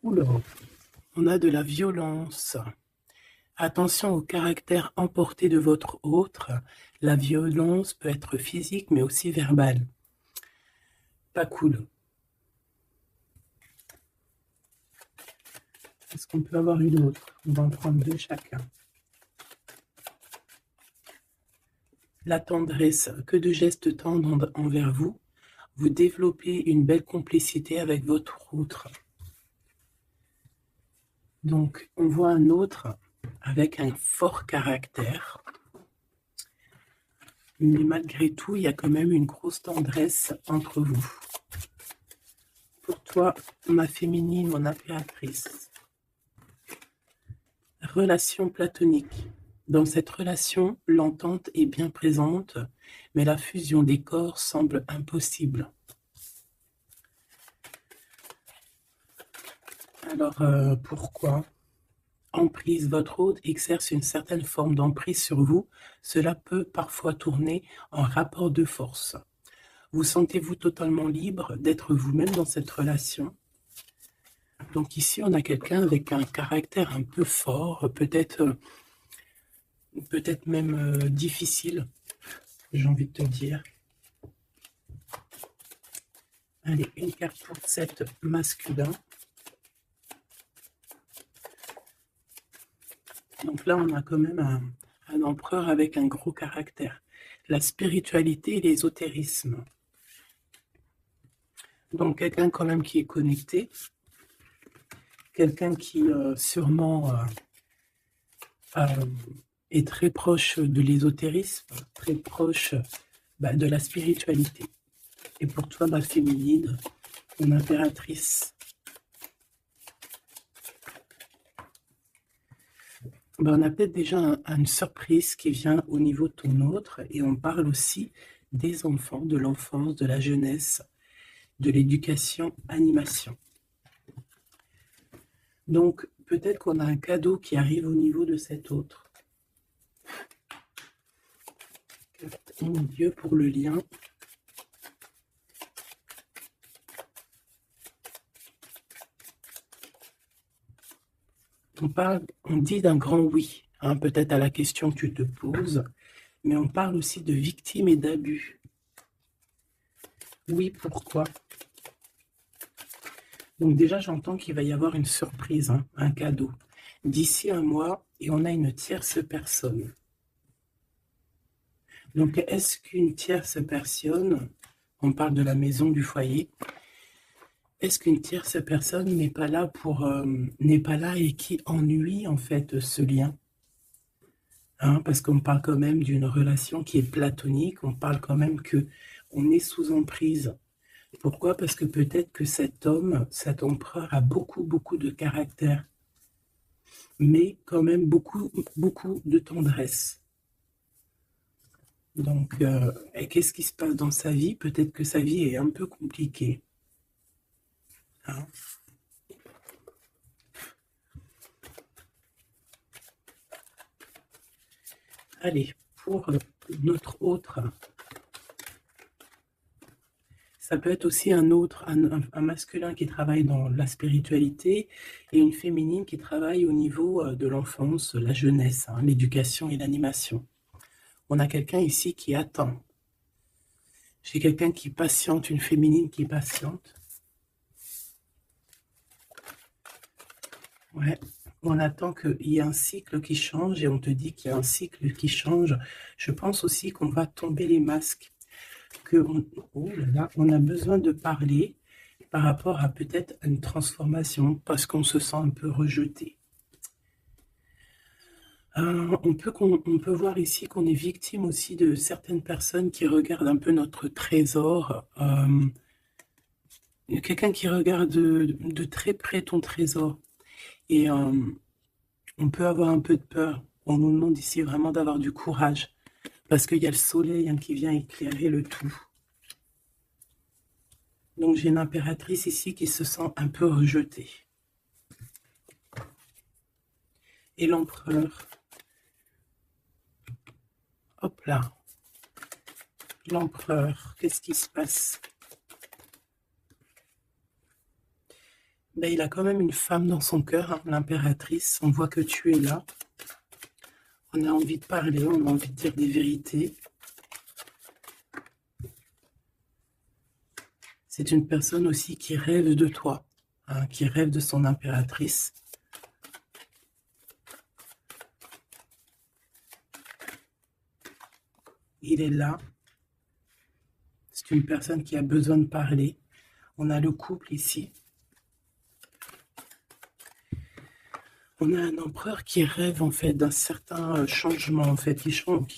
Oula, on a de la violence. Attention au caractère emporté de votre autre. La violence peut être physique, mais aussi verbale. Pas cool. Est-ce qu'on peut avoir une autre? On va en prendre deux chacun. La tendresse, que de gestes tendres envers vous. Vous développez une belle complicité avec votre autre. Donc, on voit un autre avec un fort caractère. Mais malgré tout, il y a quand même une grosse tendresse entre vous. Pour toi, ma féminine, mon impératrice. Relation platonique. Dans cette relation, l'entente est bien présente, mais la fusion des corps semble impossible. Alors, pourquoi? Emprise, votre hôte exerce une certaine forme d'emprise sur vous. Cela peut parfois tourner en rapport de force. Vous sentez-vous totalement libre d'être vous-même dans cette relation? Donc ici, on a quelqu'un avec un caractère un peu fort, peut-être même difficile, j'ai envie de te dire. Allez, une carte pour 7 masculin. Donc là, on a quand même un empereur avec un gros caractère. La spiritualité et l'ésotérisme. Donc quelqu'un quand même qui est connecté. Quelqu'un qui sûrement est très proche de l'ésotérisme, très proche de la spiritualité. Et pour toi, ma féminine, mon impératrice, on a peut-être déjà une surprise qui vient au niveau de ton autre, et on parle aussi des enfants, de l'enfance, de la jeunesse, de l'éducation, animation. Donc, peut-être qu'on a un cadeau qui arrive au niveau de cet autre. Carte au milieu pour le lien. On dit d'un grand oui, hein, peut-être à la question que tu te poses, mais on parle aussi de victimes et d'abus. Oui, pourquoi? Donc déjà, j'entends qu'il va y avoir une surprise, hein, un cadeau. D'ici un mois, et on a une tierce personne. Donc, est-ce qu'une tierce personne, on parle de la maison, du foyer, est-ce qu'une tierce personne n'est pas là n'est pas là et qui ennuie en fait ce lien? Hein, parce qu'on parle quand même d'une relation qui est platonique, on parle quand même que on est sous emprise. Pourquoi? Parce que peut-être que cet homme, cet empereur a beaucoup, beaucoup de caractère, mais quand même beaucoup, beaucoup de tendresse. Donc, et qu'est-ce qui se passe dans sa vie? Peut-être que sa vie est un peu compliquée. Hein. Allez, pour notre autre, ça peut être aussi un masculin qui travaille dans la spiritualité et une féminine qui travaille au niveau de l'enfance, la jeunesse, hein, l'éducation et l'animation. On a quelqu'un ici qui attend. J'ai quelqu'un qui patiente, une féminine qui patiente. Ouais, on attend qu'il y ait un cycle qui change et on te dit qu'il y a un cycle qui change. Je pense aussi qu'on va tomber les masques, oh là là, on a besoin de parler par rapport à peut-être une transformation parce qu'on se sent un peu rejeté. On peut voir ici qu'on est victime aussi de certaines personnes qui regardent un peu notre trésor. Il y a quelqu'un qui regarde de très près ton trésor. Et on peut avoir un peu de peur. On nous demande ici vraiment d'avoir du courage. Parce qu'il y a le soleil, hein, qui vient éclairer le tout. Donc j'ai une impératrice ici qui se sent un peu rejetée. Et l'empereur. Hop là. L'empereur. Qu'est-ce qui se passe? Ben, il a quand même une femme dans son cœur, hein, l'impératrice. On voit que tu es là. On a envie de parler, on a envie de dire des vérités. C'est une personne aussi qui rêve de toi, hein, qui rêve de son impératrice. Il est là. C'est une personne qui a besoin de parler. On a le couple ici. On a un empereur qui rêve en fait d'un certain changement, en fait,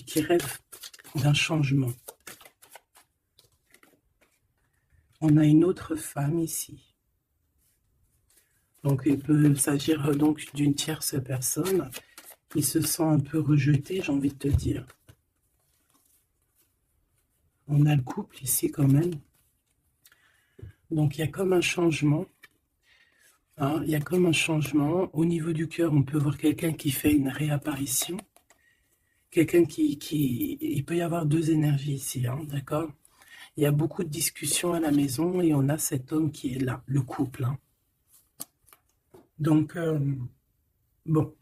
qui rêve d'un changement. On a une autre femme ici. Donc il peut s'agir donc d'une tierce personne qui se sent un peu rejetée, j'ai envie de te dire. On a le couple ici quand même. Donc il y a comme un changement. Hein, il y a comme un changement. Au niveau du cœur, on peut voir quelqu'un qui fait une réapparition. Quelqu'un qui... Il peut y avoir deux énergies ici, hein, d'accord? Il y a beaucoup de discussions à la maison et on a cet homme qui est là, le couple. Hein. Donc, bon.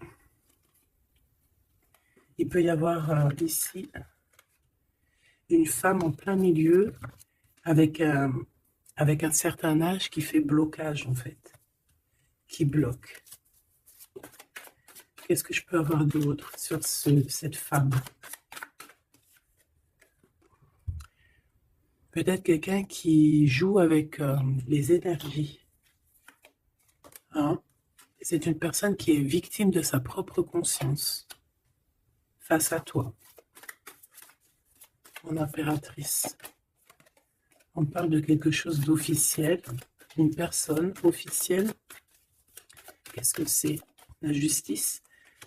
Il peut y avoir ici une femme en plein milieu avec un certain âge qui fait blocage, en fait. Qui bloque. Qu'est-ce que je peux avoir d'autre sur cette femme? Peut-être quelqu'un qui joue avec les énergies. Hein? C'est une personne qui est victime de sa propre conscience face à toi, mon impératrice. On parle de quelque chose d'officiel, une personne officielle. Qu'est-ce que c'est? La justice,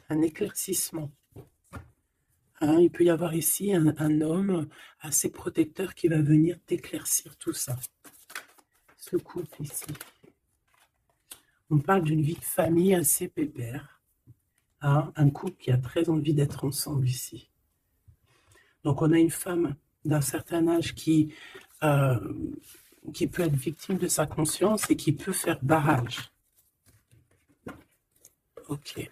un éclaircissement. Hein, il peut y avoir ici un homme assez protecteur qui va venir t'éclaircir tout ça. Ce couple ici. On parle d'une vie de famille assez pépère. Hein, un couple qui a très envie d'être ensemble ici. Donc on a une femme d'un certain âge qui peut être victime de sa conscience et qui peut faire barrage. Ok.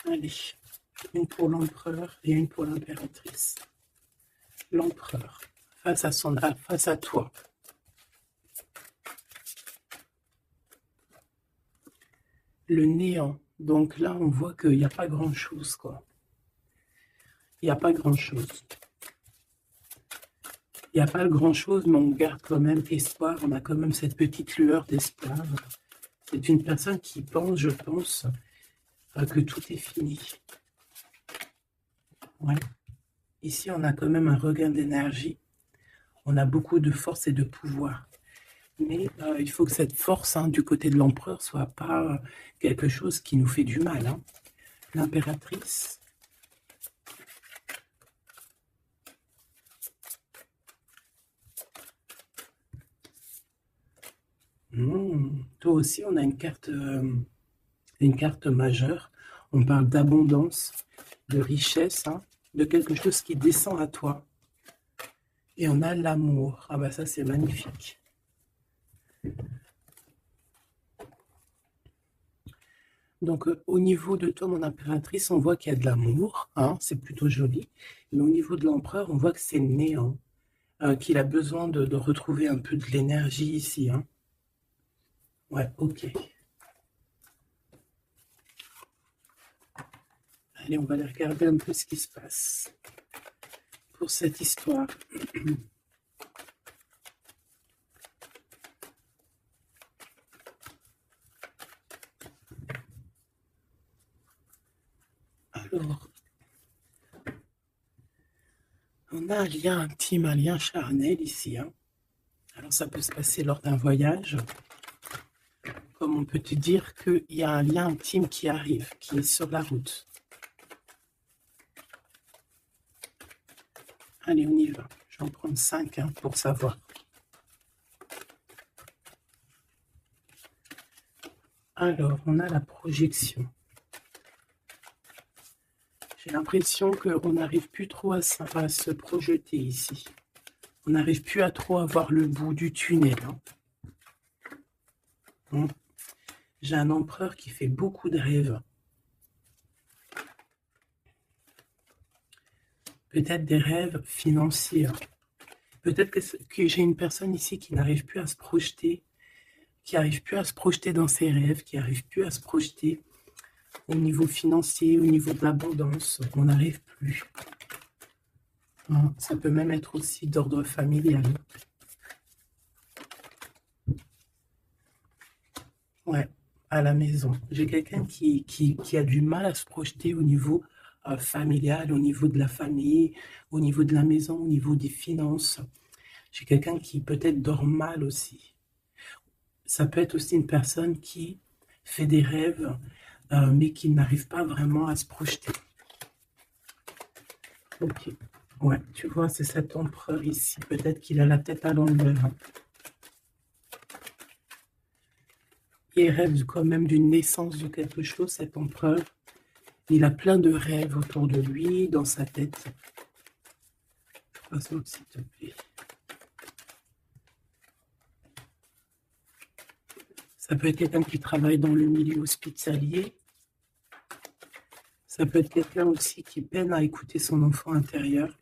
Allez, une pour l'empereur et une pour l'impératrice. L'empereur, face à toi. Le néant. Donc là, on voit qu'il n'y a pas grand-chose, quoi. Il n'y a pas grand-chose. Il n'y a pas grand-chose, mais on garde quand même espoir. On a quand même cette petite lueur d'espoir. C'est une personne qui pense, je pense, que tout est fini. Ouais. Ici, on a quand même un regain d'énergie. On a beaucoup de force et de pouvoir. Mais il faut que cette force du côté de l'empereur soit pas quelque chose qui nous fait du mal. Hein. L'impératrice. Toi aussi, on a une carte majeure. On parle d'abondance, de richesse, hein, de quelque chose qui descend à toi. Et on a l'amour. Ah bah ça, c'est magnifique. Donc, au niveau de toi, mon impératrice, on voit qu'il y a de l'amour. Hein, c'est plutôt joli. Mais au niveau de l'empereur, on voit que c'est néant. Qu'il a besoin de retrouver un peu de l'énergie ici. Hein. Ouais, ok. Allez, on va aller regarder un peu ce qui se passe pour cette histoire. Alors, on a un lien intime, un lien charnel ici. Hein. Alors, ça peut se passer lors d'un voyage. Comme on peut te dire qu'il y a un lien intime qui arrive, qui est sur la route. Allez, on y va. Je vais en prendre 5 pour savoir. Alors, on a la projection. J'ai l'impression qu'on n'arrive plus trop à se projeter ici. On n'arrive plus à trop avoir le bout du tunnel. J'ai un empereur qui fait beaucoup de rêves. Peut-être des rêves financiers. Peut-être que j'ai une personne ici qui n'arrive plus à se projeter, qui n'arrive plus à se projeter dans ses rêves, qui n'arrive plus à se projeter au niveau financier, au niveau de l'abondance. On n'arrive plus. Ça peut même être aussi d'ordre familial. Ouais, à la maison. J'ai quelqu'un qui a du mal à se projeter au niveau familial, au niveau de la famille, au niveau de la maison, au niveau des finances. J'ai quelqu'un qui peut-être dort mal aussi. Ça peut être aussi une personne qui fait des rêves, mais qui n'arrive pas vraiment à se projeter. Ok. Ouais, tu vois, c'est cet empereur ici. Peut-être qu'il a la tête à l'envers. Il rêve quand même d'une naissance de quelque chose, cet empereur. Il a plein de rêves autour de lui, dans sa tête. Passons, s'il te plaît. Ça peut être quelqu'un qui travaille dans le milieu hospitalier. Ça peut être quelqu'un aussi qui peine à écouter son enfant intérieur.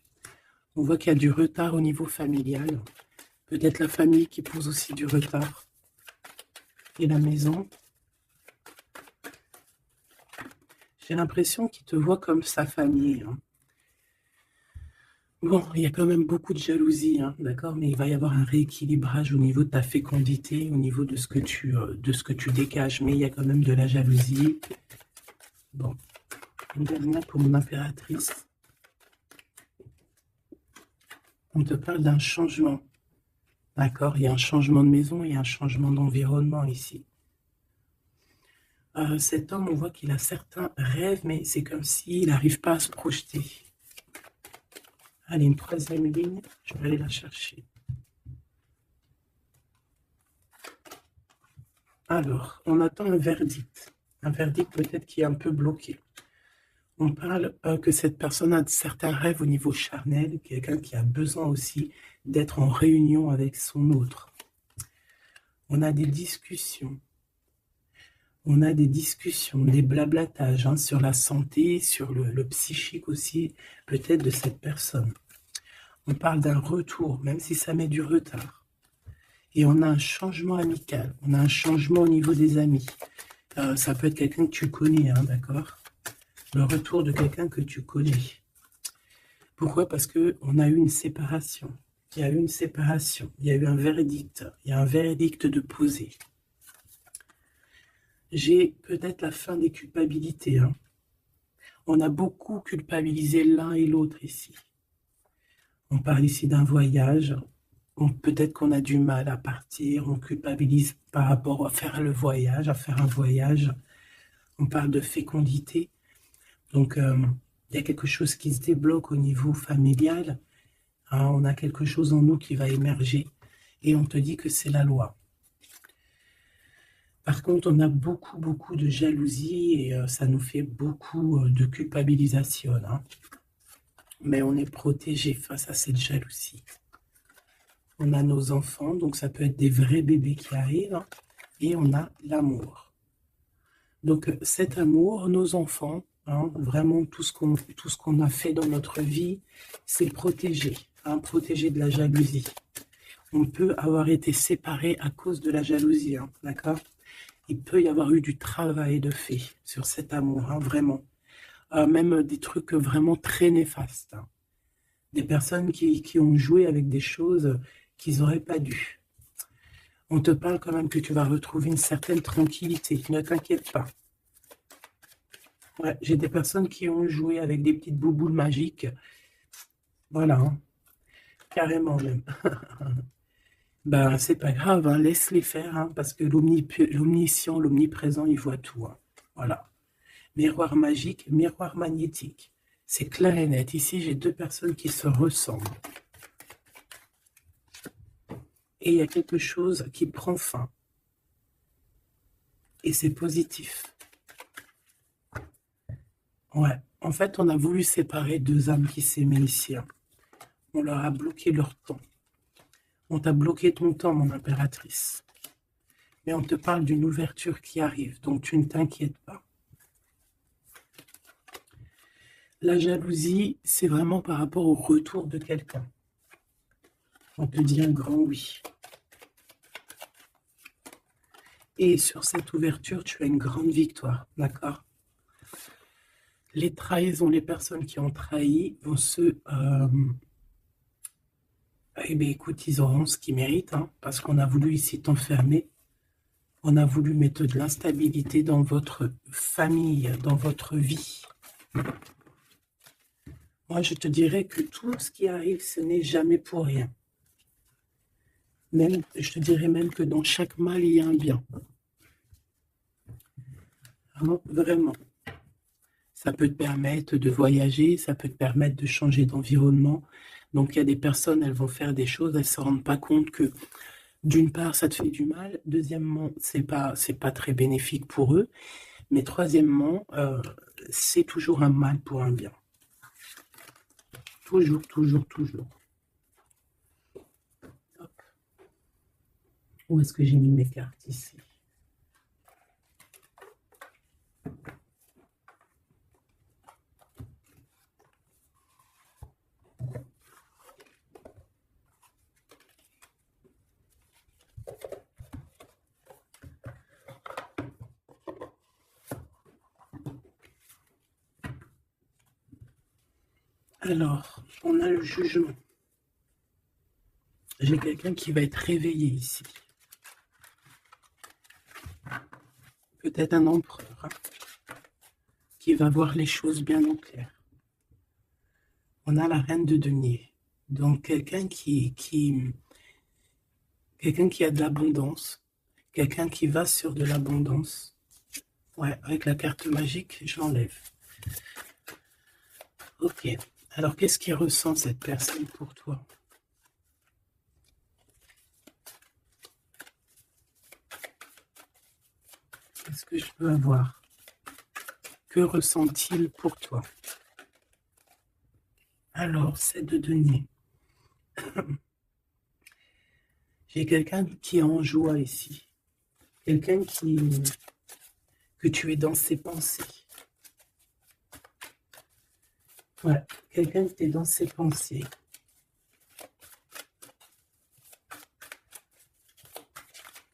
On voit qu'il y a du retard au niveau familial. Peut-être la famille qui pose aussi du retard. Et la maison. J'ai l'impression qu'il te voit comme sa famille. Bon, il y a quand même beaucoup de jalousie, d'accord, mais il va y avoir un rééquilibrage au niveau de ta fécondité, au niveau de ce que tu dégages, mais il y a quand même de la jalousie. Bon, une dernière pour mon impératrice. On te parle d'un changement, d'accord, il y a un changement de maison, il y a un changement d'environnement ici. Cet homme, on voit qu'il a certains rêves, mais c'est comme s'il n'arrive pas à se projeter. Allez, une troisième ligne, je vais aller la chercher. Alors, on attend un verdict peut-être qui est un peu bloqué. On parle que cette personne a certains rêves au niveau charnel, quelqu'un qui a besoin aussi d'être en réunion avec son autre. On a des discussions. Des blablatages sur la santé, sur le psychique aussi, peut-être de cette personne. On parle d'un retour, même si ça met du retard. Et on a un changement amical, on a un changement au niveau des amis. Ça peut être quelqu'un que tu connais, d'accord? Le retour de quelqu'un que tu connais. Pourquoi? Parce qu'on a eu une séparation. Il y a eu une séparation, il y a eu un verdict. Il y a un verdict de poser. J'ai peut-être la fin des culpabilités. On a beaucoup culpabilisé l'un et l'autre ici. On parle ici d'un voyage. Peut-être qu'on a du mal à partir. On culpabilise par rapport à faire le voyage, à faire un voyage. On parle de fécondité. Donc, il y a quelque chose qui se débloque au niveau familial. On a quelque chose en nous qui va émerger. Et on te dit que c'est la loi. Par contre, on a beaucoup de jalousie et ça nous fait beaucoup de culpabilisation. Mais on est protégé face à cette jalousie. On a nos enfants, donc ça peut être des vrais bébés qui arrivent. Et on a l'amour. Donc cet amour, nos enfants, vraiment tout ce qu'on a fait dans notre vie, c'est protégé. Protégé de la jalousie. On peut avoir été séparés à cause de la jalousie, d'accord? Il peut y avoir eu du travail de fait sur cet amour, vraiment. Même des trucs vraiment très néfastes. Des personnes qui ont joué avec des choses qu'ils n'auraient pas dû. On te parle quand même que tu vas retrouver une certaine tranquillité. Ne t'inquiète pas. Ouais, j'ai des personnes qui ont joué avec des petites bouboules magiques. Voilà. Carrément même. Ben, c'est pas grave, laisse-les faire, parce que l'omniscient, l'omniprésent, il voit tout. Voilà. Miroir magique, miroir magnétique. C'est clair et net. Ici, j'ai deux personnes qui se ressemblent. Et il y a quelque chose qui prend fin. et c'est positif. Ouais, en fait, on a voulu séparer deux âmes qui s'aimaient ici, hein. On leur a bloqué leur temps. On t'a bloqué ton temps, mon impératrice. Mais on te parle d'une ouverture qui arrive, donc tu ne t'inquiètes pas. La jalousie, c'est vraiment par rapport au retour de quelqu'un. On te dit un grand oui. Et sur cette ouverture, tu as une grande victoire, d'accord? Les trahisons, les personnes qui ont trahi vont se... eh bien, écoute, ils auront ce qu'ils méritent, hein, parce qu'on a voulu ici t'enfermer. On a voulu mettre de l'instabilité dans votre famille, dans votre vie. Moi, je te dirais que tout ce qui arrive, ce n'est jamais pour rien. Même, je te dirais même que dans chaque mal, il y a un bien. Vraiment, vraiment. Ça peut te permettre de voyager, ça peut te permettre de changer d'environnement. Donc, il y a des personnes, elles vont faire des choses, elles ne se rendent pas compte que, d'une part, ça te fait du mal. Deuxièmement, c'est pas très bénéfique pour eux. Mais troisièmement, c'est toujours un mal pour un bien. Toujours, toujours, toujours. Hop. Où est-ce que j'ai mis mes cartes ici? Alors, on a le jugement. J'ai quelqu'un qui va être réveillé ici. Peut-être un empereur, hein, qui va voir les choses bien au clair. On a la reine de denier. Donc, quelqu'un qui a de l'abondance. Quelqu'un qui va sur de l'abondance. Ouais, avec la carte magique, je l'enlève. Ok. Alors, qu'est-ce qu'il ressent cette personne pour toi? Qu'est-ce que je peux avoir? Que ressent-il pour toi? Alors, c'est de denier. J'ai quelqu'un qui est en joie ici. Quelqu'un que tu es dans ses pensées. Ouais, quelqu'un qui est dans ses pensées.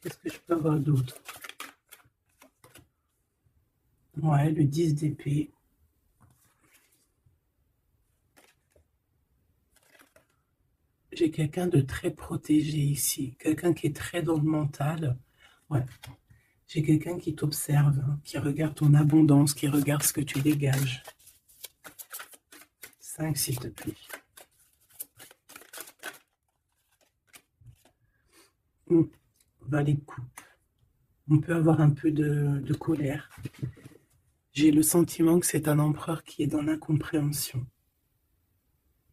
Qu'est-ce que je peux avoir d'autre? Ouais, le 10 d'épée. J'ai quelqu'un de très protégé ici. Quelqu'un qui est très dans le mental. Ouais. J'ai quelqu'un qui t'observe, hein, qui regarde ton abondance, qui regarde ce que tu dégages. 5, s'il te plaît. Valet de coupe. On peut avoir un peu de colère. J'ai le sentiment que c'est un empereur qui est dans l'incompréhension.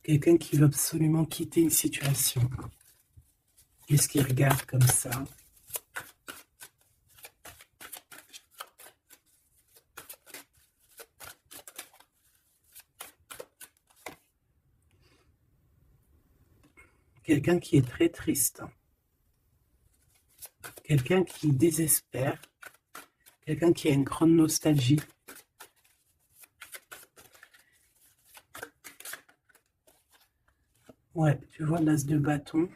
Quelqu'un qui veut absolument quitter une situation. Qu'est-ce qu'il regarde comme ça? Quelqu'un qui est très triste. Quelqu'un qui désespère. Quelqu'un qui a une grande nostalgie. Ouais, tu vois l'as de bâton,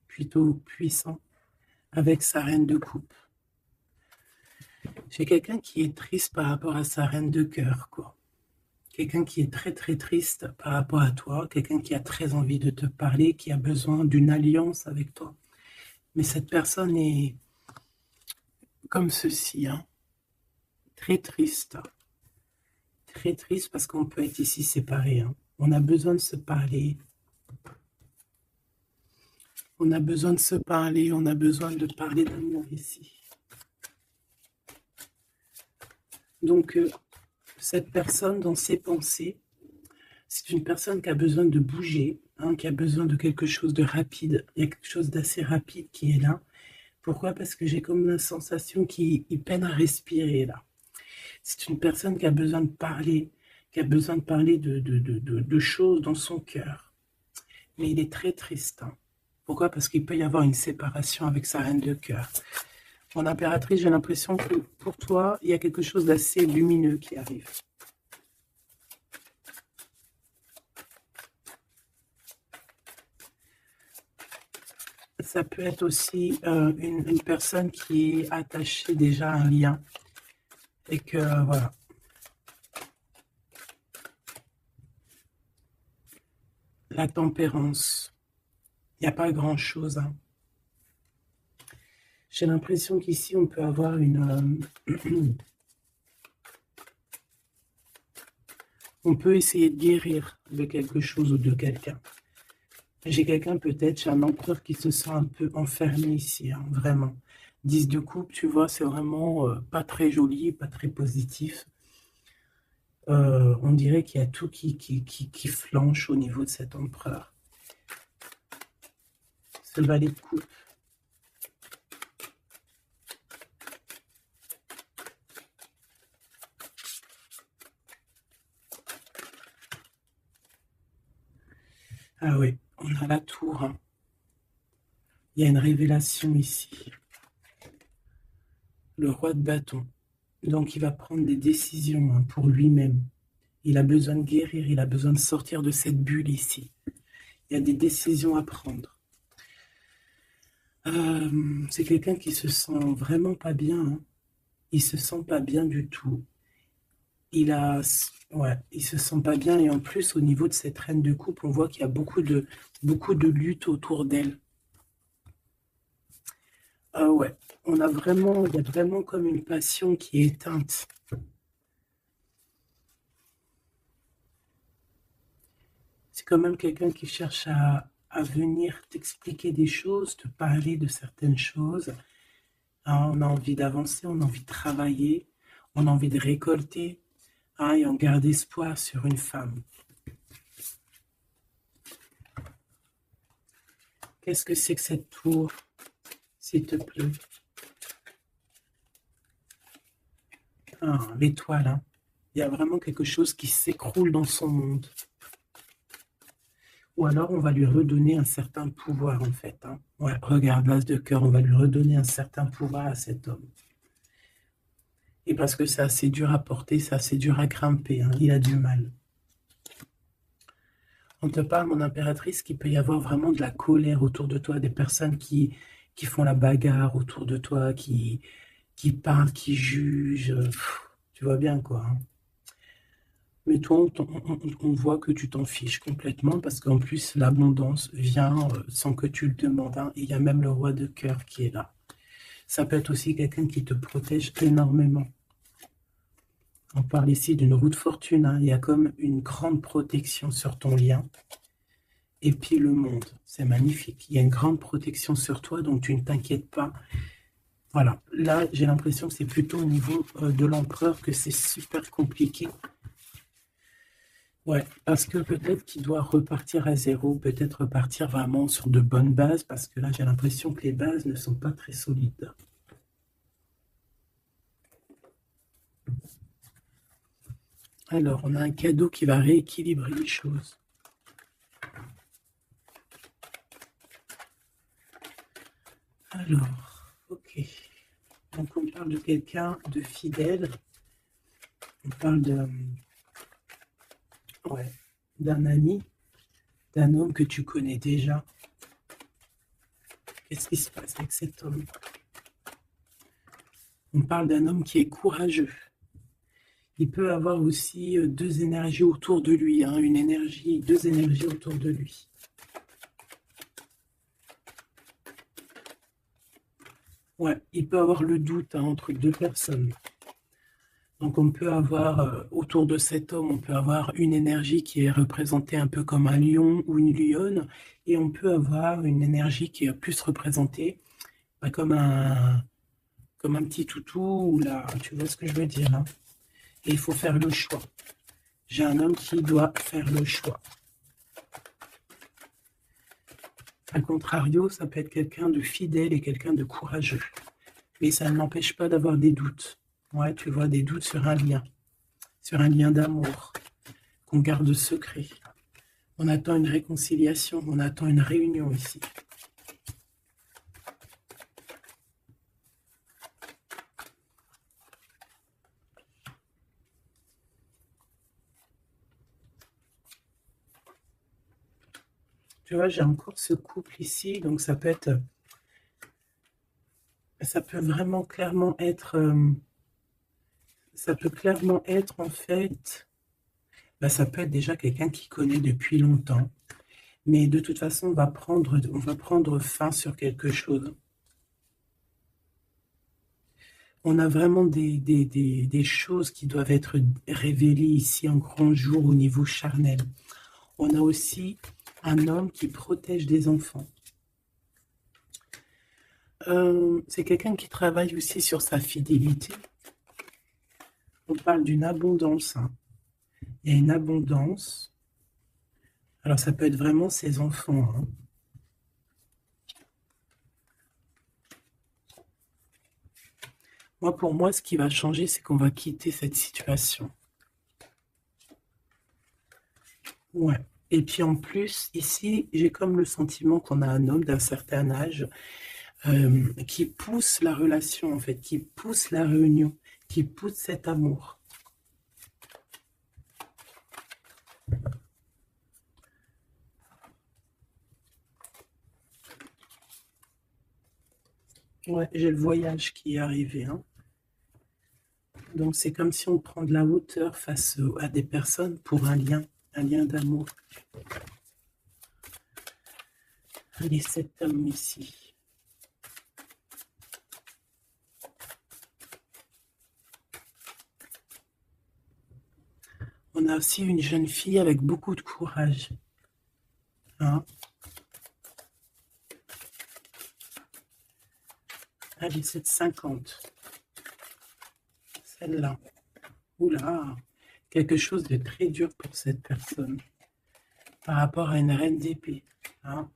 plutôt puissant, avec sa reine de coupe. J'ai quelqu'un qui est triste par rapport à sa reine de cœur, quoi. Quelqu'un qui est très très triste par rapport à toi, quelqu'un qui a très envie de te parler, qui a besoin d'une alliance avec toi. Mais cette personne est comme ceci, hein, très triste. Très triste parce qu'on peut être ici séparés, hein. On a besoin de se parler. On a besoin de se parler, on a besoin de parler d'amour ici. Donc, cette personne, dans ses pensées, c'est une personne qui a besoin de bouger, hein, qui a besoin de quelque chose de rapide. Il y a quelque chose d'assez rapide qui est là. Pourquoi? Parce que j'ai comme la sensation qu'il peine à respirer là. C'est une personne qui a besoin de parler, qui a besoin de parler de choses dans son cœur. Mais il est très triste, hein. Pourquoi? Parce qu'il peut y avoir une séparation avec sa reine de cœur. Mon impératrice, j'ai l'impression que pour toi, il y a quelque chose d'assez lumineux qui arrive. Ça peut être aussi une personne qui est attachée déjà à un lien et que, voilà. La tempérance, il n'y a pas grand-chose, hein. J'ai l'impression qu'ici, on peut avoir on peut essayer de guérir de quelque chose ou de quelqu'un. J'ai quelqu'un peut-être, j'ai un empereur qui se sent un peu enfermé ici, hein, vraiment. 10 de coupe, tu vois, c'est vraiment pas très joli, pas très positif. On dirait qu'il y a tout qui flanche au niveau de cet empereur. C'est le valet de coupe. Ah oui, on a la tour, hein. Il y a une révélation ici. Le roi de bâton. Donc il va prendre des décisions, hein, pour lui-même. Il a besoin de guérir, il a besoin de sortir de cette bulle ici. Il y a des décisions à prendre. C'est quelqu'un qui se sent vraiment pas bien, hein. Il se sent pas bien du tout. Ouais, il se sent pas bien et en plus au niveau de cette reine de coupe, on voit qu'il y a beaucoup de lutte autour d'elle. Ah ouais, il y a vraiment comme une passion qui est éteinte. C'est quand même quelqu'un qui cherche à venir t'expliquer des choses, te parler de certaines choses. Ah, on a envie d'avancer, on a envie de travailler, on a envie de récolter, hein, et on garde espoir sur une femme. Qu'est-ce que c'est que cette tour, s'il te plaît? Ah, l'étoile, hein. Il y a vraiment quelque chose qui s'écroule dans son monde. Ou alors on va lui redonner un certain pouvoir en fait, hein. Ouais, regarde, l'as de cœur, on va lui redonner un certain pouvoir à cet homme. Et parce que c'est assez dur à porter, c'est assez dur à grimper, hein. Il a du mal. On te parle, mon impératrice, qu'il peut y avoir vraiment de la colère autour de toi, des personnes qui font la bagarre autour de toi, qui parlent, qui jugent. Tu vois bien quoi, hein. Mais toi, on voit que tu t'en fiches complètement parce qu'en plus, l'abondance vient sans que tu le demandes, hein. Et il y a même le roi de cœur qui est là. Ça peut être aussi quelqu'un qui te protège énormément. On parle ici d'une roue de fortune, hein. Il y a comme une grande protection sur ton lien. Et puis le monde, c'est magnifique. Il y a une grande protection sur toi, donc tu ne t'inquiètes pas. Voilà, là, j'ai l'impression que c'est plutôt au niveau de l'empereur que c'est super compliqué. Ouais, parce que peut-être qu'il doit repartir à zéro, peut-être repartir vraiment sur de bonnes bases, parce que là, j'ai l'impression que les bases ne sont pas très solides. Alors, on a un cadeau qui va rééquilibrer les choses. Alors, ok. Donc, on parle de quelqu'un de fidèle. On parle d'un ami, d'un homme que tu connais déjà. Qu'est-ce qui se passe avec cet homme? On parle d'un homme qui est courageux. Il peut avoir aussi deux énergies autour de lui, hein, deux énergies autour de lui. Ouais, il peut avoir le doute, hein, entre deux personnes. Donc on peut avoir, autour de cet homme, on peut avoir une énergie qui est représentée un peu comme un lion ou une lionne, et on peut avoir une énergie qui est plus représentée bah, comme un petit toutou, ou là, tu vois ce que je veux dire, hein. Et il faut faire le choix. J'ai un homme qui doit faire le choix. A contrario, ça peut être quelqu'un de fidèle et quelqu'un de courageux. Mais ça ne m'empêche pas d'avoir des doutes. Ouais, tu vois, des doutes sur un lien d'amour, qu'on garde secret. On attend une réconciliation, on attend une réunion ici. Tu vois, j'ai encore ce couple ici, donc ça peut vraiment clairement être, ça peut clairement être en fait, ça peut être déjà quelqu'un qui connaît depuis longtemps, mais de toute façon, on va prendre fin sur quelque chose. On a vraiment des choses qui doivent être révélées ici en grand jour au niveau charnel. On a aussi un homme qui protège des enfants. C'est quelqu'un qui travaille aussi sur sa fidélité. On parle d'une abondance. Hein. Il y a une abondance. Alors, ça peut être vraiment ses enfants. Hein. Pour moi, ce qui va changer, c'est qu'on va quitter cette situation. Ouais. Et puis en plus, ici, j'ai comme le sentiment qu'on a un homme d'un certain âge qui pousse la relation, en fait, qui pousse la réunion, qui pousse cet amour. Ouais, j'ai le voyage qui est arrivé. Hein. Donc c'est comme si on prend de la hauteur face à des personnes pour un lien d'amour. Allez, cet homme ici. On a aussi une jeune fille avec beaucoup de courage. Hein. Allez, cette 50. Celle-là. Oula, quelque chose de très dur pour cette personne. Par rapport à une reine d'épée. Hein.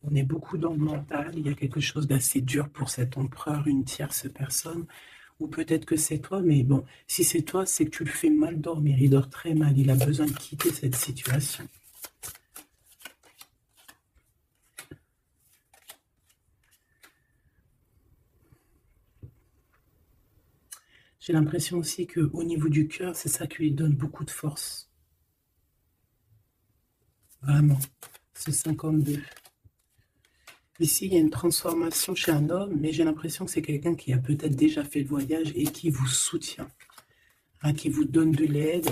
On est beaucoup dans le mental. Il y a quelque chose d'assez dur pour cet empereur, une tierce personne. Ou peut-être que c'est toi, mais bon, si c'est toi, c'est que tu le fais mal dormir. Il dort très mal. Il a besoin de quitter cette situation. J'ai l'impression aussi qu'au niveau du cœur, c'est ça qui lui donne beaucoup de force. Vraiment. Ce 52. Ici, il y a une transformation chez un homme, mais j'ai l'impression que c'est quelqu'un qui a peut-être déjà fait le voyage et qui vous soutient, hein, qui vous donne de l'aide,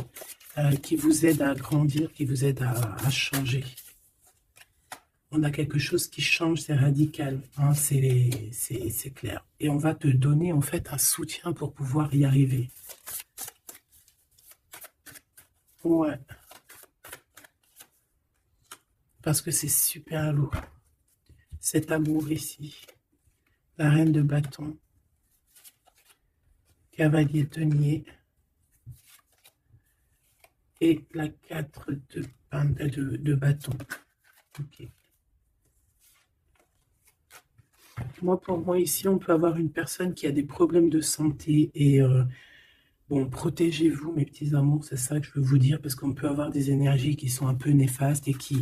qui vous aide à grandir, qui vous aide à changer. On a quelque chose qui change, c'est radical, hein, c'est clair. Et on va te donner en fait un soutien pour pouvoir y arriver. Ouais. Parce que c'est super lourd. Cet amour ici. La reine de bâton. Cavalier denier. Et la 4 de bâton. Ok. Pour moi, ici, on peut avoir une personne qui a des problèmes de santé et bon, protégez-vous, mes petits amours, c'est ça que je veux vous dire, parce qu'on peut avoir des énergies qui sont un peu néfastes et qui,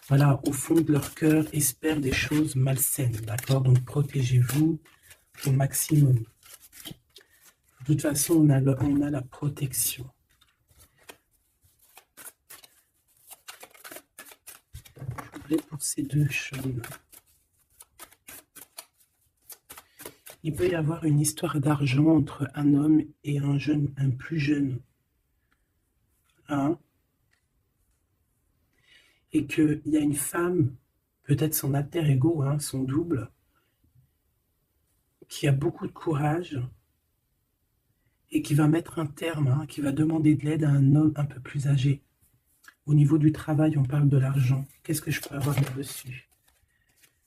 voilà, au fond de leur cœur, espèrent des choses malsaines, d'accord? Donc, protégez-vous au maximum. De toute façon, on a la protection. Je voudrais pour ces deux choses. Il peut y avoir une histoire d'argent entre un homme et un plus jeune. Hein? Et qu'il y a une femme, peut-être son alter ego, hein, son double, qui a beaucoup de courage et qui va mettre un terme, hein, qui va demander de l'aide à un homme un peu plus âgé. Au niveau du travail, on parle de l'argent. Qu'est-ce que je peux avoir là-dessus?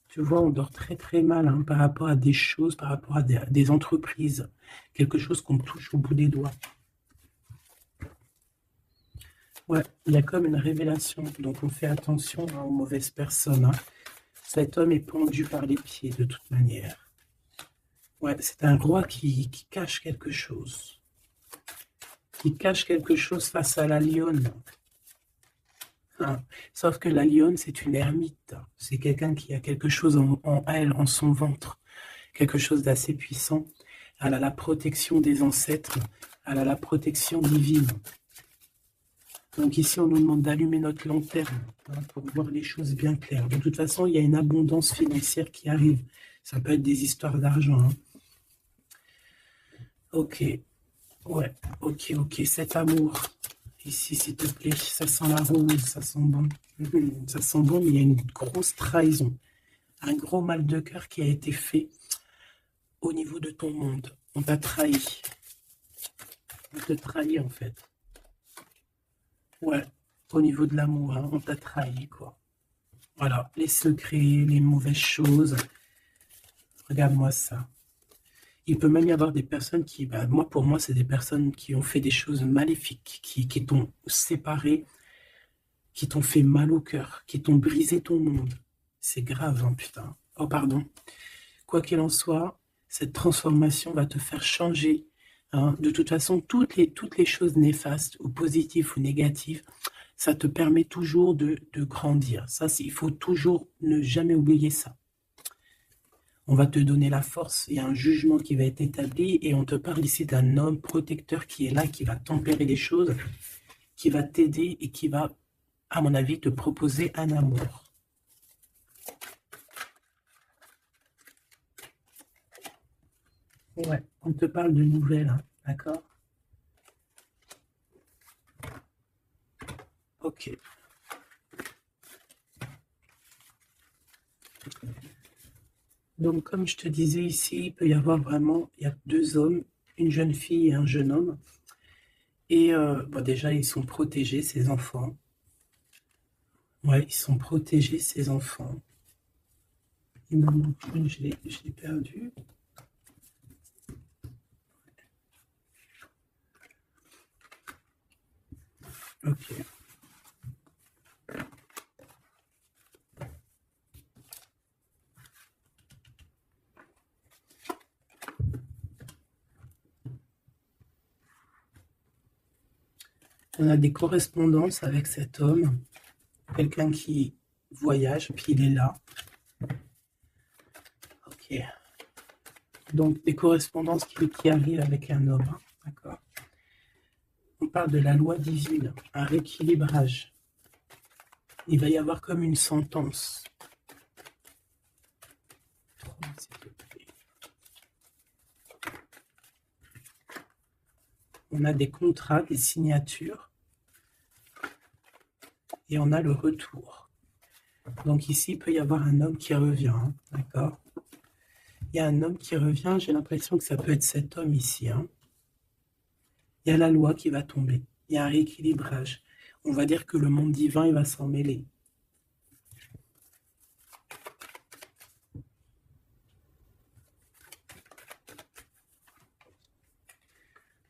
Tu vois, on dort très très mal hein, par rapport à des choses, par rapport à des entreprises. Quelque chose qu'on touche au bout des doigts. Ouais, il y a comme une révélation. Donc on fait attention hein, aux mauvaises personnes. Hein. Cet homme est pendu par les pieds de toute manière. Ouais, c'est un roi qui cache quelque chose. Qui cache quelque chose face à la lionne. Hein. Sauf que la lionne, c'est une ermite. C'est quelqu'un qui a quelque chose en elle, en son ventre. Quelque chose d'assez puissant. Elle a la protection des ancêtres. Elle a la protection divine. Donc ici, on nous demande d'allumer notre lanterne pour voir les choses bien claires. De toute façon, il y a une abondance financière qui arrive. Ça peut être des histoires d'argent. Hein. Ok. Ouais. Ok, ok. Cet amour. Ici, s'il te plaît. Ça sent la rose. Ça sent bon. Ça sent bon, mais il y a une grosse trahison. Un gros mal de cœur qui a été fait au niveau de ton monde. On t'a trahi. On te trahit, en fait. Ouais, au niveau de l'amour, hein, on t'a trahi, quoi. Voilà, les secrets, les mauvaises choses. Regarde-moi ça. Il peut même y avoir des personnes qui, pour moi, c'est des personnes qui ont fait des choses maléfiques, qui t'ont séparé, qui t'ont fait mal au cœur, qui t'ont brisé ton monde. C'est grave, hein, putain. Oh, pardon. Quoi qu'il en soit, cette transformation va te faire changer. Hein. De toute façon, toutes les choses néfastes, ou positives ou négatives, ça te permet toujours de grandir. Ça, il faut toujours ne jamais oublier ça. On va te donner la force, il y a un jugement qui va être établi et on te parle ici d'un homme protecteur qui est là, qui va tempérer les choses, qui va t'aider et qui va, à mon avis, te proposer un amour. Ouais, on te parle de nouvelles, hein, d'accord? Ok. Donc, comme je te disais ici, il peut y avoir vraiment, il y a deux hommes, une jeune fille et un jeune homme. Et déjà, ils sont protégés, ces enfants. Ouais, ils sont protégés, ces enfants. Il me manque une, je l'ai perdu. Ok. On a des correspondances avec cet homme, quelqu'un qui voyage, puis il est là. Ok. Donc, des correspondances qui arrivent avec un homme, hein, d'accord. On parle de la loi divine, un rééquilibrage. Il va y avoir comme une sentence. On a des contrats, des signatures, et on a le retour. Donc ici, il peut y avoir un homme qui revient, hein, d'accord? Il y a un homme qui revient, j'ai l'impression que ça peut être cet homme ici. Hein. Il y a la loi qui va tomber, il y a un rééquilibrage. On va dire que le monde divin, il va s'en mêler.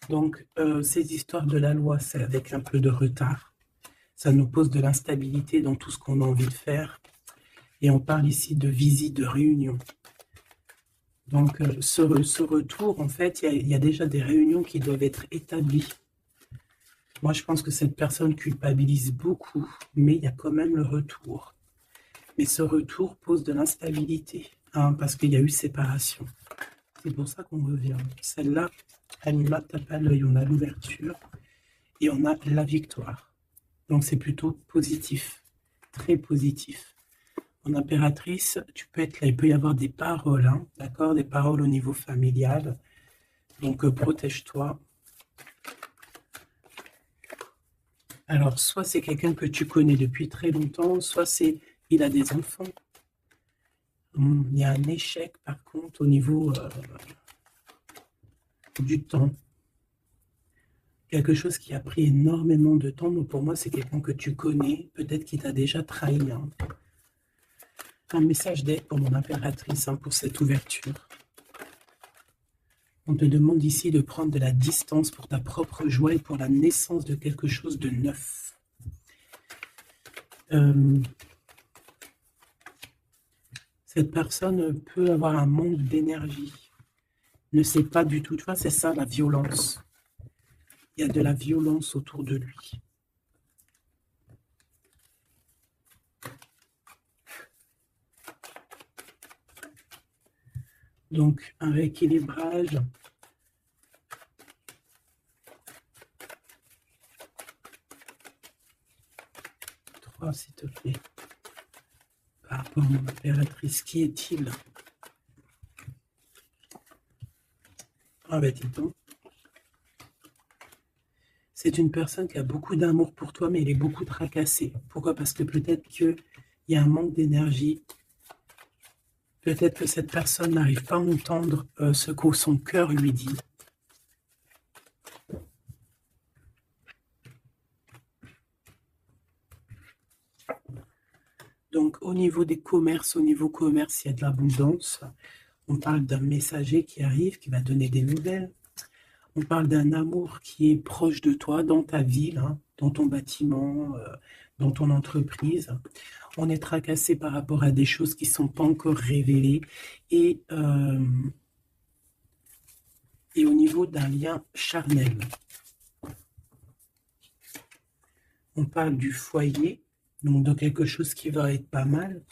Donc, ces histoires de la loi, c'est avec un peu de retard. Ça nous pose de l'instabilité dans tout ce qu'on a envie de faire. Et on parle ici de visite, de réunion. Donc, ce retour, en fait, il y a déjà des réunions qui doivent être établies. Moi, je pense que cette personne culpabilise beaucoup, mais il y a quand même le retour. Mais ce retour pose de l'instabilité, hein, parce qu'il y a eu séparation. C'est pour ça qu'on revient. Celle-là, elle ne tape pas l'œil, on a l'ouverture et on a la victoire. Donc c'est plutôt positif, très positif. En impératrice, tu peux être là, il peut y avoir des paroles, hein, d'accord, des paroles au niveau familial. Donc protège-toi. Alors, soit c'est quelqu'un que tu connais depuis très longtemps, soit il a des enfants. Il y a un échec, par contre, au niveau du temps. Quelque chose qui a pris énormément de temps. Donc pour moi, c'est quelqu'un que tu connais, peut-être qui t'a déjà trahi. Hein. Un message d'aide pour mon impératrice, hein, pour cette ouverture. On te demande ici de prendre de la distance pour ta propre joie et pour la naissance de quelque chose de neuf. Cette personne peut avoir un manque d'énergie, ne sait pas du tout, tu vois, c'est ça la violence. Il y a de la violence autour de lui. Donc, un rééquilibrage. Trois, s'il te plaît. Par rapport à l'impératrice, qui est-il? Ah ben, dis donc. C'est une personne qui a beaucoup d'amour pour toi, mais elle est beaucoup tracassée. Pourquoi? Parce que peut-être qu'il y a un manque d'énergie. Peut-être que cette personne n'arrive pas à entendre ce que son cœur lui dit. Donc, au niveau des commerces, au niveau commerce, il y a de l'abondance. On parle d'un messager qui arrive, qui va donner des nouvelles. On parle d'un amour qui est proche de toi, dans ta ville, hein, dans ton bâtiment, dans ton entreprise. On est tracassé par rapport à des choses qui ne sont pas encore révélées. Et au niveau d'un lien charnel. On parle du foyer, donc de quelque chose qui va être pas mal.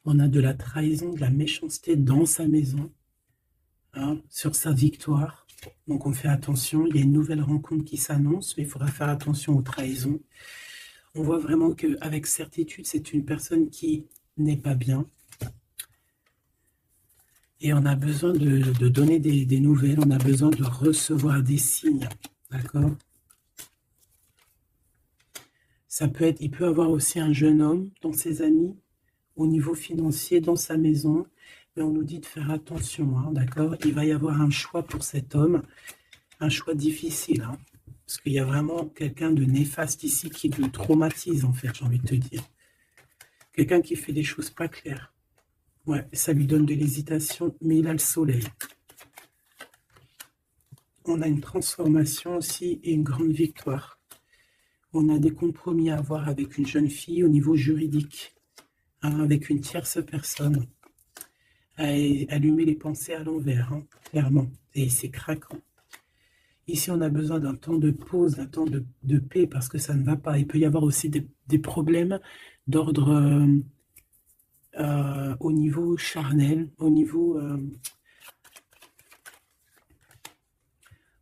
On a de la trahison, de la méchanceté dans sa maison, hein, sur sa victoire. Donc on fait attention, il y a une nouvelle rencontre qui s'annonce, mais il faudra faire attention aux trahisons. On voit vraiment qu'avec certitude, c'est une personne qui n'est pas bien. Et on a besoin de donner des nouvelles, on a besoin de recevoir des signes, d'accord? Ça peut être, il peut avoir aussi un jeune homme dans ses amis, au niveau financier, dans sa maison, mais on nous dit de faire attention, hein, d'accord? Il va y avoir un choix pour cet homme, un choix difficile, hein, parce qu'il y a vraiment quelqu'un de néfaste ici qui le traumatise, en fait, j'ai envie de te dire. Quelqu'un qui fait des choses pas claires. Ouais, ça lui donne de l'hésitation, mais il a le soleil. On a une transformation aussi et une grande victoire. On a des compromis à avoir avec une jeune fille au niveau juridique, hein, avec une tierce personne. Allumer les pensées à l'envers, hein, clairement. Et c'est craquant. Ici, on a besoin d'un temps de pause, d'un temps de paix, parce que ça ne va pas. Il peut y avoir aussi des problèmes d'ordre au niveau charnel, au niveau...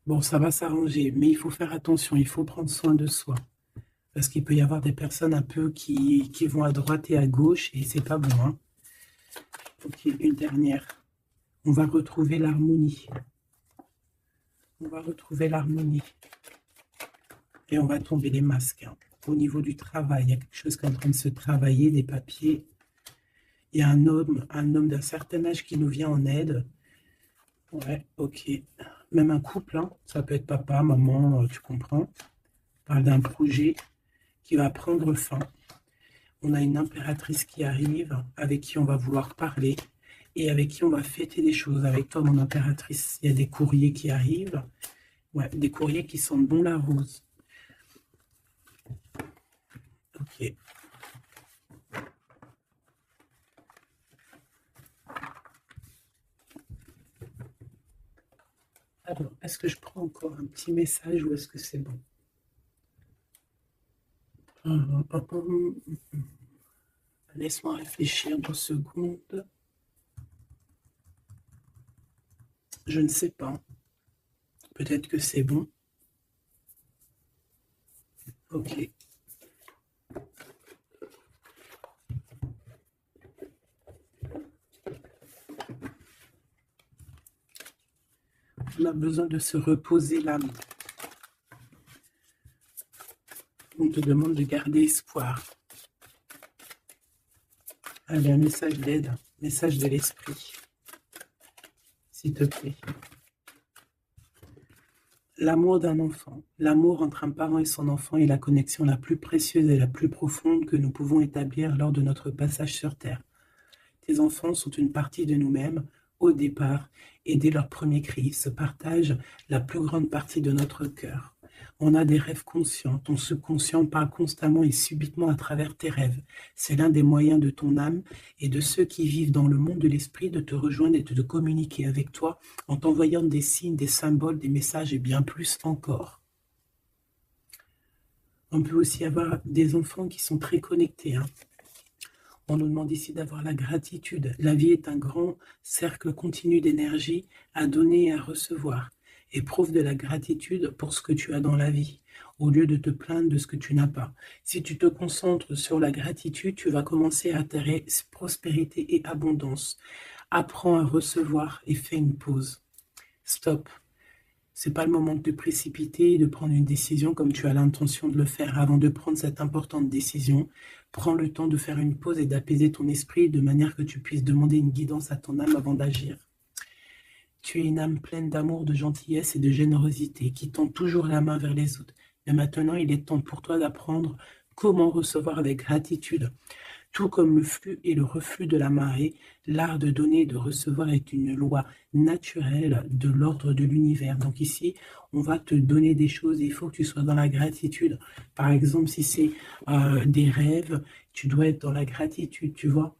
bon, ça va s'arranger, mais il faut faire attention, il faut prendre soin de soi. Parce qu'il peut y avoir des personnes un peu qui vont à droite et à gauche, et c'est pas bon, hein. Ok, une dernière. On va retrouver l'harmonie. On va retrouver l'harmonie. Et on va tomber les masques, hein. Au niveau du travail, il y a quelque chose qui est en train de se travailler, des papiers. Il y a un homme d'un certain âge qui nous vient en aide. Ouais, ok. Même un couple, hein. Ça peut être papa, maman, tu comprends. On parle d'un projet qui va prendre fin. On a une impératrice qui arrive, avec qui on va vouloir parler, et avec qui on va fêter des choses. Avec toi, mon impératrice, il y a des courriers qui arrivent. Ouais, des courriers qui sentent bon la rose. Ok. Alors, est-ce que je prends encore un petit message ou est-ce que c'est bon? Laisse-moi réfléchir 2 secondes. Je ne sais pas. Peut-être que c'est bon. Ok. On a besoin de se reposer l'âme. On te demande de garder espoir. Allez, un message d'aide, message de l'esprit. S'il te plaît. L'amour d'un enfant, l'amour entre un parent et son enfant est la connexion la plus précieuse et la plus profonde que nous pouvons établir lors de notre passage sur Terre. Tes enfants sont une partie de nous-mêmes au départ et dès leur premier cri se partagent la plus grande partie de notre cœur. On a des rêves conscients. Ton subconscient parle constamment et subitement à travers tes rêves. C'est l'un des moyens de ton âme et de ceux qui vivent dans le monde de l'esprit de te rejoindre et de te communiquer avec toi en t'envoyant des signes, des symboles, des messages et bien plus encore. On peut aussi avoir des enfants qui sont très connectés, hein. On nous demande ici d'avoir la gratitude. La vie est un grand cercle continu d'énergie à donner et à recevoir. Éprouve de la gratitude pour ce que tu as dans la vie, au lieu de te plaindre de ce que tu n'as pas. Si tu te concentres sur la gratitude, tu vas commencer à atterrir prospérité et abondance. Apprends à recevoir et fais une pause. Stop. C'est pas le moment de te précipiter et de prendre une décision comme tu as l'intention de le faire. Avant de prendre cette importante décision, prends le temps de faire une pause et d'apaiser ton esprit de manière que tu puisses demander une guidance à ton âme avant d'agir. Tu es une âme pleine d'amour, de gentillesse et de générosité qui tend toujours la main vers les autres. Mais maintenant, il est temps pour toi d'apprendre comment recevoir avec gratitude. Tout comme le flux et le reflux de la marée, l'art de donner et de recevoir est une loi naturelle de l'ordre de l'univers. Donc ici, on va te donner des choses et il faut que tu sois dans la gratitude. Par exemple, si c'est des rêves, tu dois être dans la gratitude, tu vois.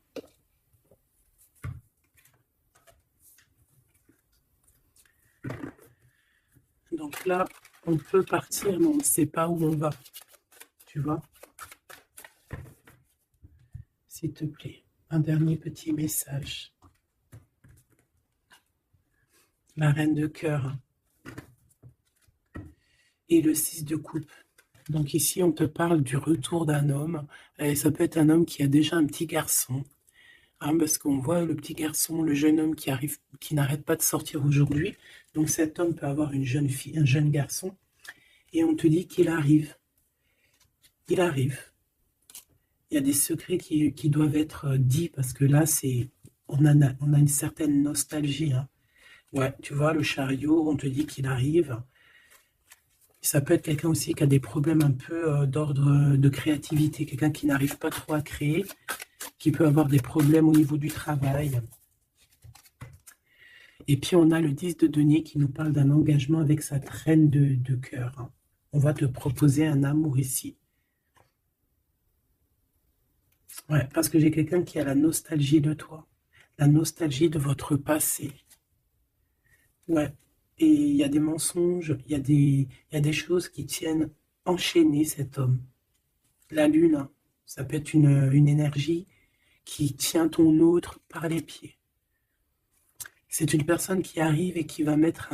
Donc là, on peut partir, mais on ne sait pas où on va, tu vois. S'il te plaît, un dernier petit message. La reine de cœur et le 6 de coupe. Donc ici, on te parle du retour d'un homme. Et ça peut être un homme qui a déjà un petit garçon. Hein, parce qu'on voit le petit garçon, le jeune homme qui arrive, qui n'arrête pas de sortir aujourd'hui. Donc cet homme peut avoir une jeune fille, un jeune garçon. Et on te dit qu'il arrive. Il arrive. Il y a des secrets qui doivent être dits parce que là, on a une certaine nostalgie. Hein. Ouais, tu vois, le chariot, on te dit qu'il arrive. Ça peut être quelqu'un aussi qui a des problèmes un peu d'ordre de créativité, quelqu'un qui n'arrive pas trop à créer, qui peut avoir des problèmes au niveau du travail. Et puis on a le 10 de denier qui nous parle d'un engagement avec sa reine de cœur. Hein. On va te proposer un amour ici. Ouais, parce que j'ai quelqu'un qui a la nostalgie de toi, la nostalgie de votre passé. Ouais, et il y a des mensonges, il y a des choses qui tiennent enchaîner cet homme. La lune, hein, ça peut être une énergie qui tient ton autre par les pieds. C'est une personne qui arrive et qui va mettre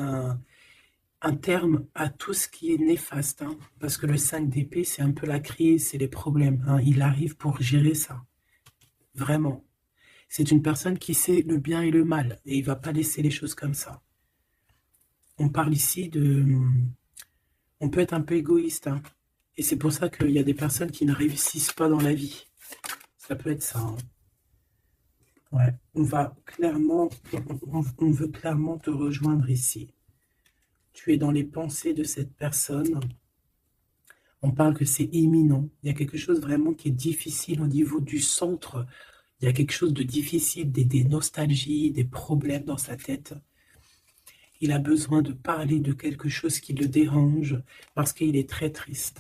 un terme à tout ce qui est néfaste. Hein, parce que le 5 d'épée, c'est un peu la crise, c'est les problèmes. Hein, il arrive pour gérer ça. Vraiment. C'est une personne qui sait le bien et le mal. Et il ne va pas laisser les choses comme ça. On parle ici de... On peut être un peu égoïste. Hein, et c'est pour ça qu'il y a des personnes qui ne réussissent pas dans la vie. Ça peut être ça. Hein. Ouais, on veut clairement te rejoindre ici. Tu es dans les pensées de cette personne. On parle que c'est imminent. Il y a quelque chose vraiment qui est difficile au niveau du centre. Il y a quelque chose de difficile, des nostalgies, des problèmes dans sa tête. Il a besoin de parler de quelque chose qui le dérange parce qu'il est très triste.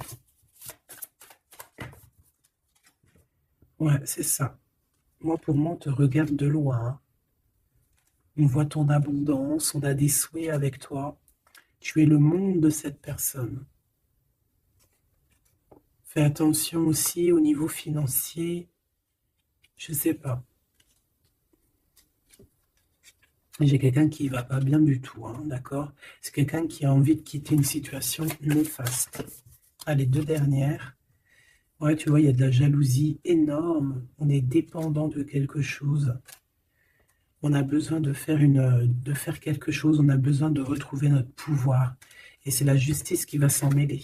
Ouais, c'est ça. Moi, pour moi, on te regarde de loin. On voit ton abondance, on a des souhaits avec toi. Tu es le monde de cette personne. Fais attention aussi au niveau financier. Je ne sais pas. J'ai quelqu'un qui va pas bien du tout, hein, d'accord? C'est quelqu'un qui a envie de quitter une situation néfaste. Allez, deux dernières. Ouais, tu vois, il y a de la jalousie énorme. On est dépendant de quelque chose. On a besoin de faire quelque chose. On a besoin de retrouver notre pouvoir. Et c'est la justice qui va s'en mêler.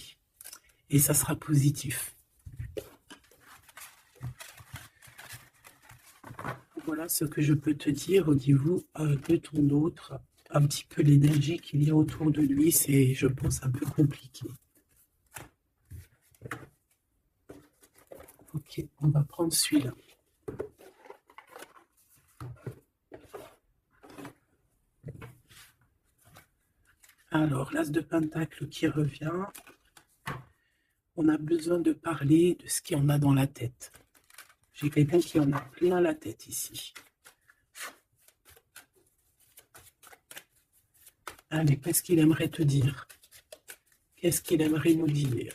Et ça sera positif. Voilà ce que je peux te dire au niveau de ton autre. Un petit peu l'énergie qu'il y a autour de lui, c'est, je pense, un peu compliqué. Ok, on va prendre celui-là. Alors, l'as de pentacle qui revient. on a besoin de parler de ce qu'on a dans la tête. J'ai quelqu'un qui en a plein la tête ici. Allez, qu'est-ce qu'il aimerait te dire? Qu'est-ce qu'il aimerait nous dire?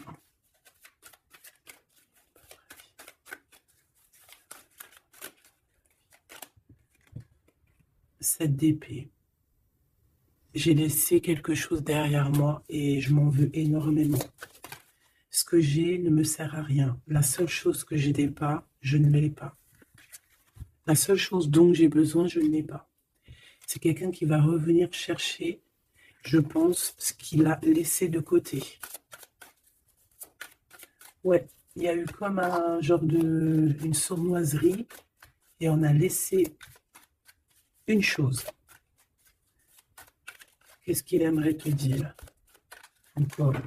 Cette d'épée. J'ai laissé quelque chose derrière moi et je m'en veux énormément. Ce que j'ai ne me sert à rien. La seule chose que je n'ai pas, je ne l'ai pas. La seule chose dont j'ai besoin, je ne l'ai pas. C'est quelqu'un qui va revenir chercher, je pense, ce qu'il a laissé de côté. Ouais, il y a eu comme un genre une sournoiserie et on a laissé une chose. Qu'est-ce qu'il aimerait te dire? Encore.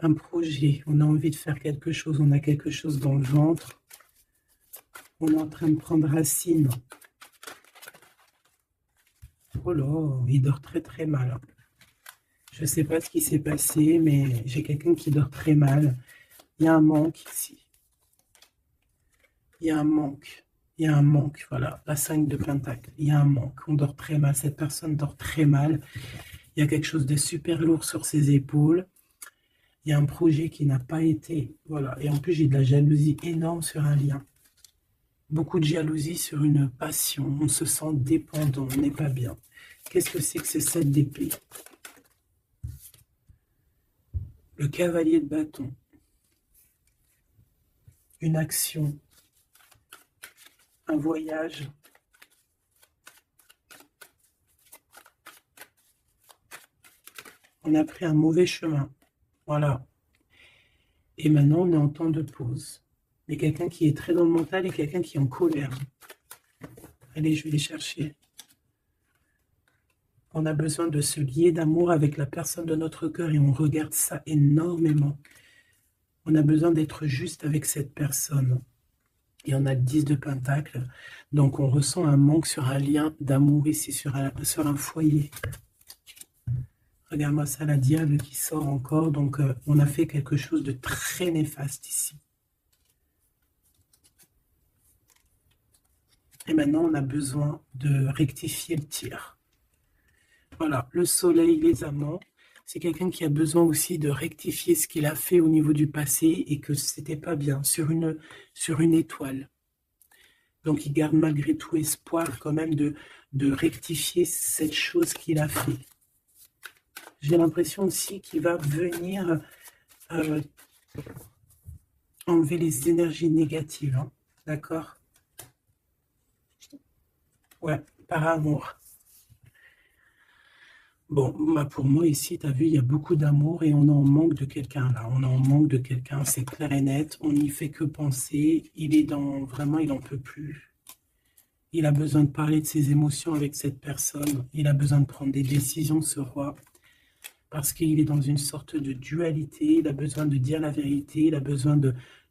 Un projet, on a envie de faire quelque chose, on a quelque chose dans le ventre. On est en train de prendre racine. Oh là, il dort très très mal. Je ne sais pas ce qui s'est passé, mais j'ai quelqu'un qui dort très mal. Il y a un manque ici. Il y a un manque. Il y a un manque, voilà, la 5 de Pentacle. Il y a un manque, on dort très mal, cette personne dort très mal. Il y a quelque chose de super lourd sur ses épaules. Il y a un projet qui n'a pas été, voilà. Et en plus, j'ai de la jalousie énorme sur un lien. Beaucoup de jalousie sur une passion. On se sent dépendant, on n'est pas bien. Qu'est-ce que c'est que ce 7 d'épée? Le cavalier de bâton. Une action. Un voyage. On a pris un mauvais chemin. Voilà. Et maintenant, on est en temps de pause. Il y a quelqu'un qui est très dans le mental et quelqu'un qui est en colère. Allez, je vais les chercher. On a besoin de se lier d'amour avec la personne de notre cœur et on regarde ça énormément. On a besoin d'être juste avec cette personne. Et on a le 10 de Pentacle. Donc, on ressent un manque sur un lien d'amour ici, sur un foyer. Regarde-moi ça, la diable qui sort encore. Donc, on a fait quelque chose de très néfaste ici. Et maintenant, on a besoin de rectifier le tir. Voilà, le soleil, les amants. C'est quelqu'un qui a besoin aussi de rectifier ce qu'il a fait au niveau du passé et que c'était pas bien, sur une étoile. Donc, il garde malgré tout espoir quand même de rectifier cette chose qu'il a fait. J'ai l'impression aussi qu'il va venir enlever les énergies négatives. Hein, d'accord? Ouais, par amour. Bon, bah pour moi ici, tu as vu, il y a beaucoup d'amour et on est en manque de quelqu'un là. On est en manque de quelqu'un, c'est clair et net. On n'y fait que penser. Il est dans... Vraiment, il n'en peut plus. Il a besoin de parler de ses émotions avec cette personne. Il a besoin de prendre des décisions, ce roi. Parce qu'il est dans une sorte de dualité. Il a besoin de dire la vérité. Il a besoin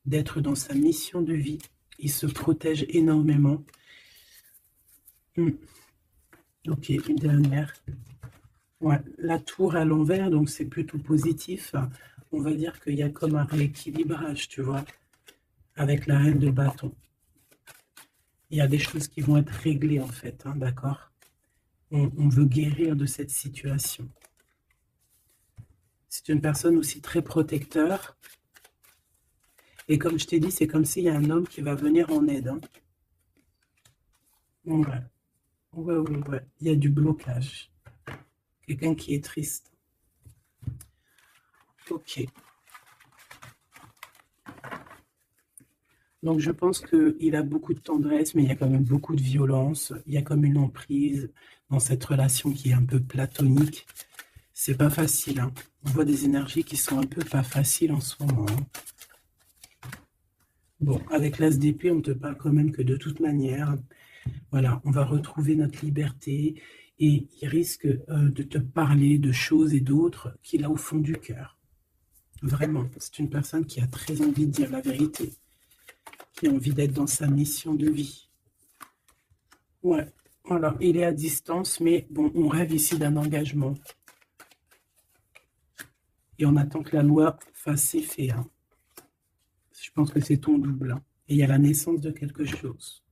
d'être dans sa mission de vie. Il se protège énormément. Ok, une dernière. Ouais, la tour à l'envers, donc c'est plutôt positif. On va dire qu'il y a comme un rééquilibrage, tu vois, avec la reine de bâton. Il y a des choses qui vont être réglées, en fait, hein, d'accord? On veut guérir de cette situation. C'est une personne aussi très protecteur. Et comme je t'ai dit, c'est comme s'il y a un homme qui va venir en aide. Hein. Ouais. Ouais. Il y a du blocage. Quelqu'un qui est triste. Ok. Donc, je pense qu'il a beaucoup de tendresse, mais il y a quand même beaucoup de violence. Il y a comme une emprise dans cette relation qui est un peu platonique. C'est pas facile. Hein. On voit des énergies qui sont un peu pas faciles en ce moment. Hein. Bon, avec l'As d'épée, on te parle quand même que de toute manière, voilà, on va retrouver notre liberté et il risque de te parler de choses et d'autres qu'il a au fond du cœur. Vraiment, c'est une personne qui a très envie de dire la vérité, qui a envie d'être dans sa mission de vie. Ouais, Alors, il est à distance, mais bon, on rêve ici d'un engagement. Et on attend que la loi fasse ses faits, hein. Je pense que c'est ton double, hein. Et il y a la naissance de quelque chose.